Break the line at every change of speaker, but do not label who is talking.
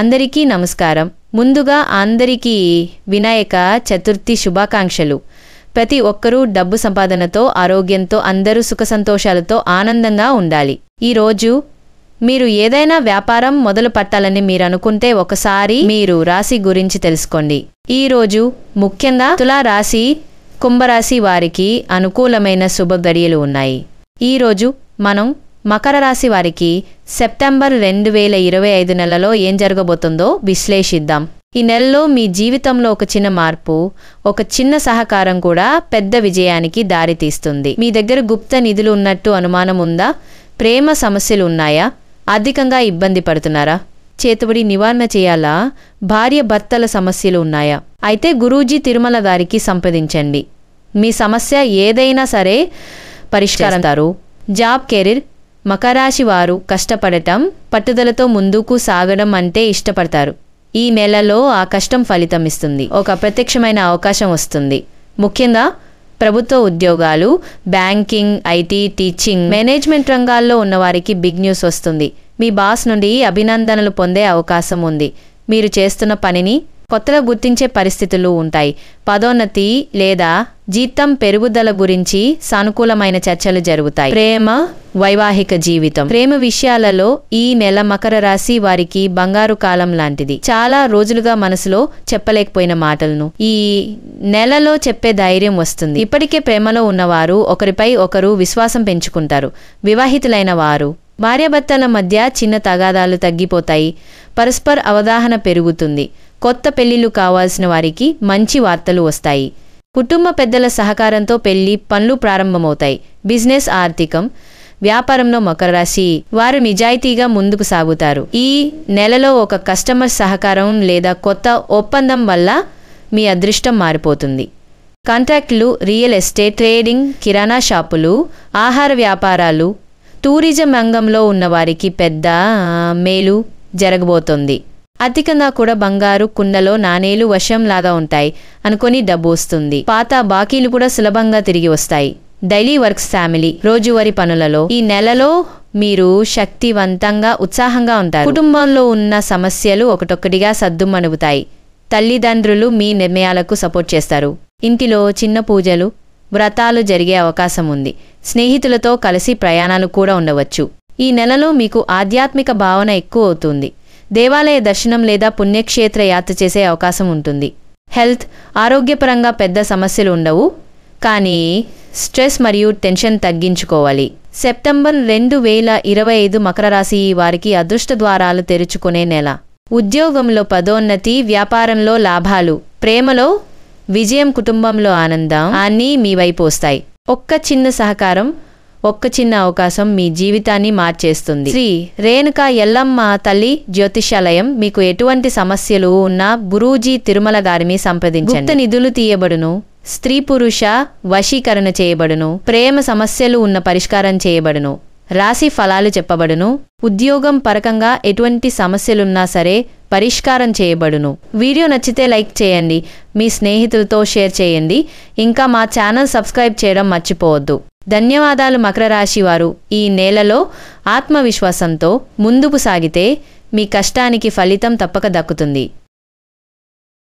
అందరికీ నమస్కారం. ముందుగా అందరికీ వినాయక చతుర్థి శుభాకాంక్షలు. ప్రతి ఒక్కరూ డబ్బు సంపాదనతో, ఆరోగ్యంతో, అందరూ సుఖ సంతోషాలతో ఆనందంగా ఉండాలి. ఈరోజు మీరు ఏదైనా వ్యాపారం మొదలు పెట్టాలని మీరు అనుకుంటే ఒకసారి మీరు రాశి గురించి తెలుసుకోండి. ఈరోజు ముఖ్యంగా తులా రాశి, కుంభరాశి వారికి అనుకూలమైన శుభ గడియలు ఉన్నాయి. ఈరోజు మనం మకర రాశి వారికి సెప్టెంబర్ 2025 నెలలో ఏం జరగబోతుందో విశ్లేషిద్దాం. ఈ నెలలో మీ జీవితంలో ఒక చిన్న మార్పు, ఒక చిన్న సహకారం కూడా పెద్ద విజయానికి దారితీస్తుంది. మీ దగ్గర గుప్త నిధులు ఉన్నట్టు అనుమానం ఉందా? ప్రేమ సమస్యలు ఉన్నాయా? ఆర్థికంగా ఇబ్బంది పడుతున్నారా? చేతుబడి నివారణ చేయాలా? భార్య భర్తల సమస్యలు ఉన్నాయా? అయితే గురూజీ తిరుమల గారికి సంప్రదించండి. మీ సమస్య ఏదైనా సరే పరిష్కారంతారు. Job, career. మకరాశి వారు కష్టపడటం, పట్టుదలతో ముందుకు సాగడం అంటే ఇష్టపడతారు. ఈ నెలలో ఆ కష్టం ఫలితం ఇస్తుంది. ఒక ప్రత్యక్షమైన అవకాశం వస్తుంది. ముఖ్యంగా ప్రభుత్వ ఉద్యోగాలు, బ్యాంకింగ్, ఐటీ, టీచింగ్, మేనేజ్మెంట్ రంగాల్లో ఉన్నవారికి బిగ్ న్యూస్ వస్తుంది. మీ బాస్ నుండి అభినందనలు పొందే అవకాశం ఉంది. మీరు చేస్తున్న పనిని కొత్తగా గుర్తించే పరిస్థితులు ఉంటాయి. పదోన్నతి లేదా జీతం పెరుగుదల గురించి సానుకూలమైన చర్చలు జరుగుతాయి. ప్రేమ, వైవాహిక జీవితం. ప్రేమ విషయాలలో ఈ నెల మకర రాశి వారికి బంగారు కాలం లాంటిది. చాలా రోజులుగా మనసులో చెప్పలేకపోయిన మాటలను ఈ నెలలో చెప్పే ధైర్యం వస్తుంది. ఇప్పటికే ప్రేమలో ఉన్నవారు ఒకరిపై ఒకరు విశ్వాసం పెంచుకుంటారు. వివాహితులైన వారు, భార్యాభర్తల మధ్య చిన్న తగాదాలు తగ్గిపోతాయి. పరస్పర అవగాహన పెరుగుతుంది. కొత్త పెళ్లిళ్లు కావాల్సిన వారికి మంచి వార్తలు వస్తాయి. కుటుంబ పెద్దల సహకారంతో పెళ్లి పనులు ప్రారంభమవుతాయి. బిజినెస్, ఆర్థికం, వ్యాపారంలో మకర రాశి వారు నిజాయితీగా ముందుకు సాగుతారు. ఈ నెలలో ఒక కస్టమర్ సహకారం లేదా కొత్త ఒప్పందం వల్ల మీ అదృష్టం మారిపోతుంది. కాంట్రాక్టులు, రియల్ ఎస్టేట్, ట్రేడింగ్, కిరాణా షాపులు, ఆహార వ్యాపారాలు, టూరిజం రంగంలో ఉన్నవారికి పెద్ద మేలు జరగబోతోంది. అధికంగా కూడా బంగారు కుండలో నాణేలు వశంలాగా ఉంటాయి అనుకొని డబ్బు వస్తుంది. పాత బాకీలు కూడా సులభంగా తిరిగి వస్తాయి. డైలీ వర్క్స్, ఫ్యామిలీ, రోజువారీ పనులలో ఈ నెలలో మీరు శక్తివంతంగా, ఉత్సాహంగా ఉంటారు. కుటుంబంలో ఉన్న సమస్యలు ఒకటొక్కటిగా సద్దుమణుగుతాయి. తల్లిదండ్రులు మీ నిర్ణయాలకు సపోర్ట్ చేస్తారు. ఇంటిలో చిన్న పూజలు, వ్రతాలు జరిగే అవకాశం ఉంది. స్నేహితులతో కలిసి ప్రయాణాలు కూడా ఉండవచ్చు. ఈ నెలలో మీకు ఆధ్యాత్మిక భావన ఎక్కువ అవుతుంది. దేవాలయ దర్శనం లేదా పుణ్యక్షేత్ర యాత్ర చేసే అవకాశం ఉంటుంది. హెల్త్, ఆరోగ్యపరంగా పెద్ద సమస్యలు ఉండవు, కానీ స్ట్రెస్ మరియు టెన్షన్ తగ్గించుకోవాలి. సెప్టెంబర్ 2025 మకర రాశి వారికి అదృష్ట ద్వారాలు తెరుచుకునే నెల. ఉద్యోగంలో పదోన్నతి, వ్యాపారంలో లాభాలు, ప్రేమలో విజయం, కుటుంబంలో ఆనందం అన్నీ మీ వైపు వస్తాయి. ఒక్క చిన్న సహకారం, ఒక్క చిన్న అవకాశం మీ జీవితాన్ని మార్చేస్తుంది. శ్రీ రేణుకా ఎల్లమ్మ తల్లి జ్యోతిషాలయం. మీకు ఎటువంటి సమస్యలు ఉన్నా గురూజీ తిరుమల గారిని సంప్రదించండి. గుప్త నిధులు తీయబడును, స్త్రీ పురుష వశీకరణ చేయబడును, ప్రేమ సమస్యలు ఉన్న పరిష్కారం చేయబడును, రాశి ఫలాలు చెప్పబడును, ఉద్యోగం పరకంగా ఎటువంటి సమస్యలున్నా సరే పరిష్కారం చేయబడును. వీడియో నచ్చితే లైక్ చేయండి, మీ స్నేహితులతో షేర్ చేయండి. ఇంకా మా ఛానల్ సబ్స్క్రైబ్ చేయడం మర్చిపోవద్దు. ధన్యవాదాలు. మకర రాశి వారు ఈ నెలలో ఆత్మవిశ్వాసంతో ముందుకు సాగితే మీ కష్టానికి ఫలితం తప్పక దక్కుతుంది.